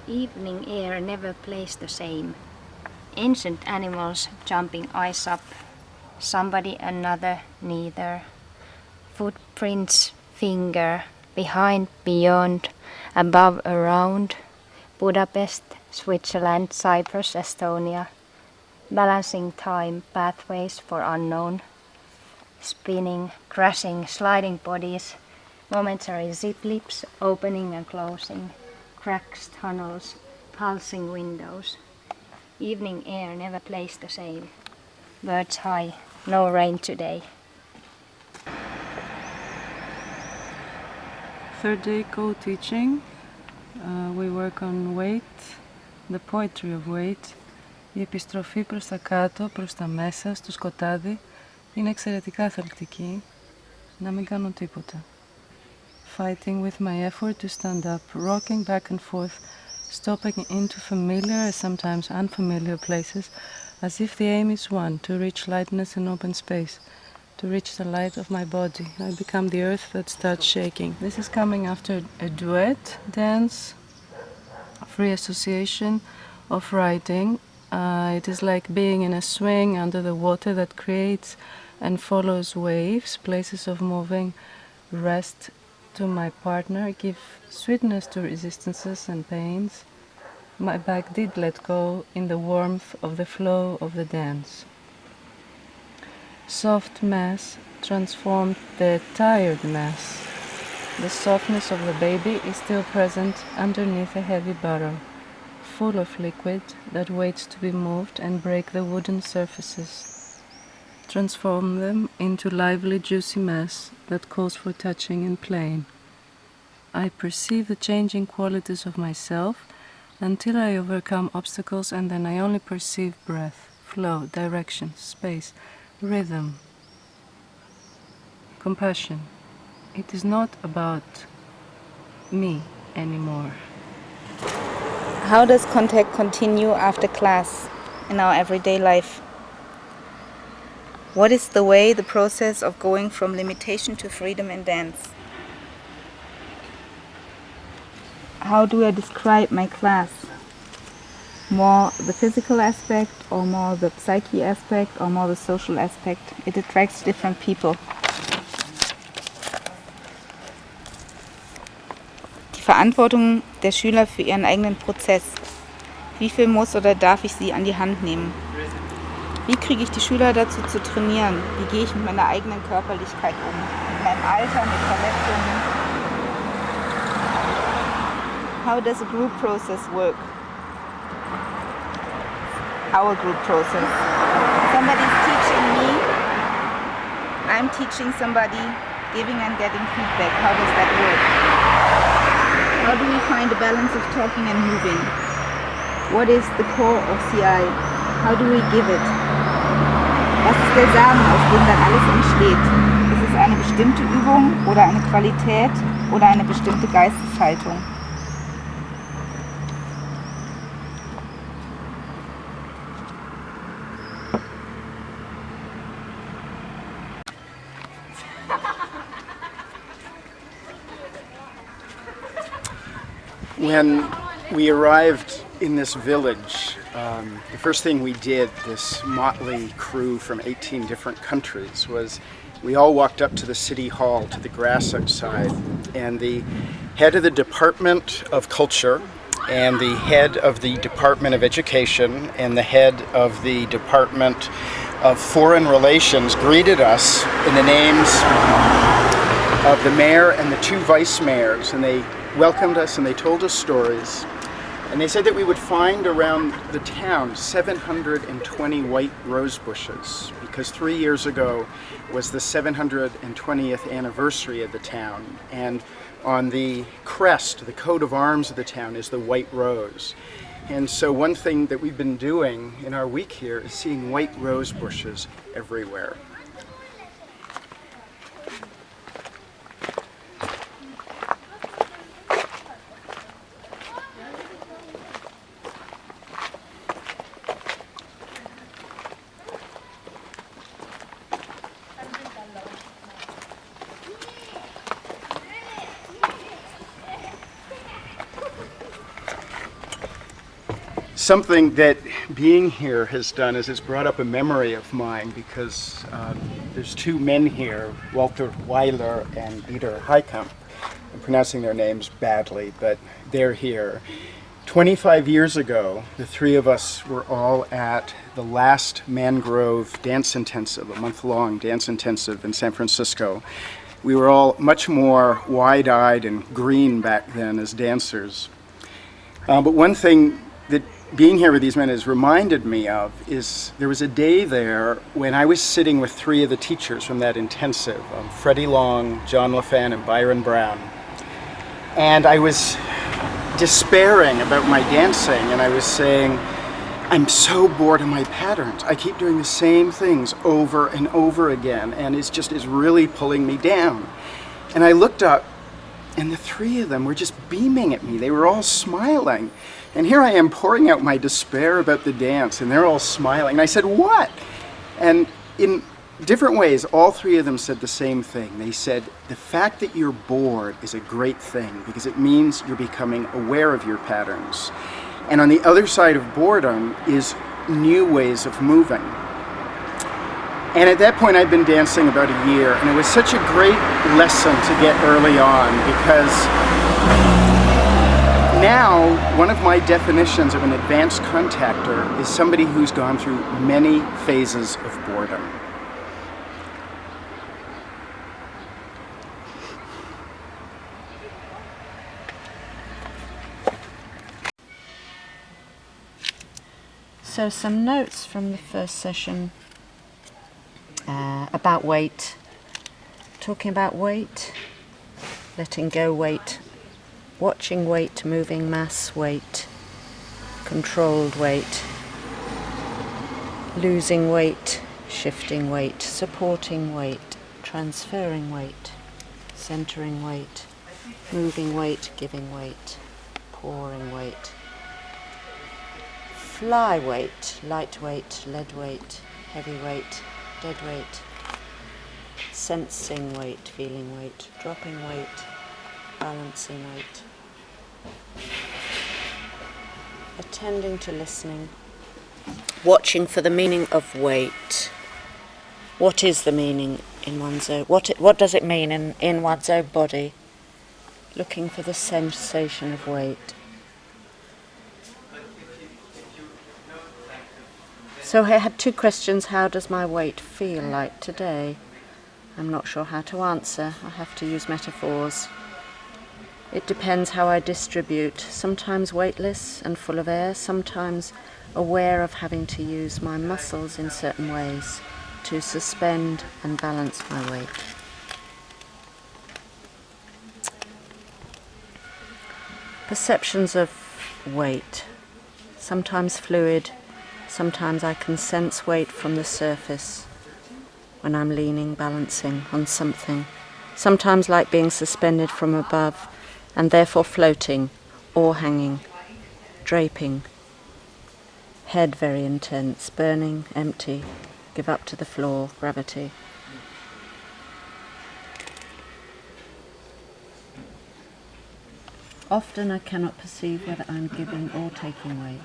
Evening air never plays the same. Ancient animals jumping eyes up. Somebody another neither. Footprints finger. Behind beyond. Above around. Budapest, Switzerland, Cyprus, Estonia. Balancing time, pathways for unknown. Spinning, crashing, sliding bodies. Momentary zip lips, opening and closing. Cracks, tunnels, pulsing windows. Evening air never plays the same. Birds high, no rain today. Third day co-teaching. We work on weight, the poetry of weight. Η επιστροφή προς τα κάτω, προς τα μέσα, στο σκοτάδι, είναι εξαιρετικά θελκτική. Να μην κάνω τίποτα. Fighting with my effort to stand up, rocking back and forth, stopping into familiar, sometimes unfamiliar places, as if the aim is one, to reach lightness and open space, to reach the light of my body. I become the earth that starts shaking. This is coming after a duet dance, free association of writing. It is like being in a swing under the water that creates and follows waves, places of moving, rest to my partner, give sweetness to resistances and pains. My back did let go in the warmth of the flow of the dance. Soft mass transformed the tired mass. The softness of the baby is still present underneath a heavy burrow, full of liquid that waits to be moved and break the wooden surfaces, transform them into lively, juicy mass that calls for touching and playing. I perceive the changing qualities of myself until I overcome obstacles, and then I only perceive breath, flow, direction, space, rhythm, compassion. It is not about me anymore. How does contact continue after class in our everyday life? What is the way, the process of going from limitation to freedom in dance? How do I describe my class? More the physical aspect, or more the psyche aspect, or more the social aspect? It attracts different people. Die Verantwortung der Schüler für ihren eigenen Prozess. Wie viel muss oder darf ich sie an die Hand nehmen? Wie kriege ich die Schüler dazu zu trainieren? Wie gehe ich mit meiner eigenen Körperlichkeit um? Mit meinem Alter, mit Verletzungen? How does a group process work? Our group process. Somebody's teaching me, I'm teaching somebody, giving and getting feedback. How does that work? How do we find a balance of talking and moving? What is the core of CI? How do we give it? Was ist der Samen, aus dem dann alles entsteht? Ist es eine bestimmte Übung oder eine Qualität oder eine bestimmte Geisteshaltung? When we arrived in this village, the first thing we did, this motley crew from 18 different countries, was we all walked up to the city hall, to the grass outside, and the head of the Department of Culture and the head of the Department of Education and the head of the Department of Foreign Relations greeted us in the names of the mayor and the two vice mayors, and they welcomed us and they told us stories. And they said that we would find around the town 720 white rose bushes, because 3 years ago was the 720th anniversary of the town. And on the crest, the coat of arms of the town, is the white rose. And so one thing that we've been doing in our week here is seeing white rose bushes everywhere. something that being here has done is it's brought up a memory of mine because there's two men here, Walter Weiler and Dieter Heikamp. I'm pronouncing their names badly, but they're here. 25 years ago, the three of us were all at the last Mangrove Dance Intensive, a month-long dance intensive in San Francisco. We were all much more wide-eyed and green back then as dancers. But one thing that being here with these men has reminded me of is there was a day there when I was sitting with three of the teachers from that intensive, Freddie Long, John LaFan, and Byron Brown. And I was despairing about my dancing, and I was saying, I'm so bored of my patterns. I keep doing the same things over and over again, and it's just is really pulling me down. And I looked up, and the three of them were just beaming at me. They were all smiling. And here I am pouring out my despair about the dance, and they're all smiling. And I said, what? And in different ways, all three of them said the same thing. They said, the fact that you're bored is a great thing because it means you're becoming aware of your patterns. And on the other side of boredom is new ways of moving. And at that point, I'd been dancing about a year, and it was such a great lesson to get early on because now one of my definitions of an advanced contactor is somebody who's gone through many phases of boredom. So some notes from the first session about weight, talking about weight, letting go weight, watching weight, moving mass weight, controlled weight, losing weight, shifting weight, supporting weight, transferring weight, centering weight, moving weight, giving weight, pouring weight. Fly weight, light weight, lead weight, heavy weight, dead weight, sensing weight, feeling weight, dropping weight, balancing weight, attending to listening, watching for the meaning of weight. What is the meaning in one's own, what does it mean in one's own body? Looking for the sensation of weight. So I had two questions. How does my weight feel like today? I'm not sure how to answer. I have to use metaphors. It depends how I distribute. Sometimes weightless and full of air, sometimes aware of having to use my muscles in certain ways to suspend and balance my weight. Perceptions of weight. Sometimes fluid. Sometimes I can sense weight from the surface when I'm leaning, balancing on something. Sometimes like being suspended from above and therefore floating or hanging, draping. Head very intense, burning, empty, give up to the floor, gravity. Often I cannot perceive whether I'm giving or taking weight.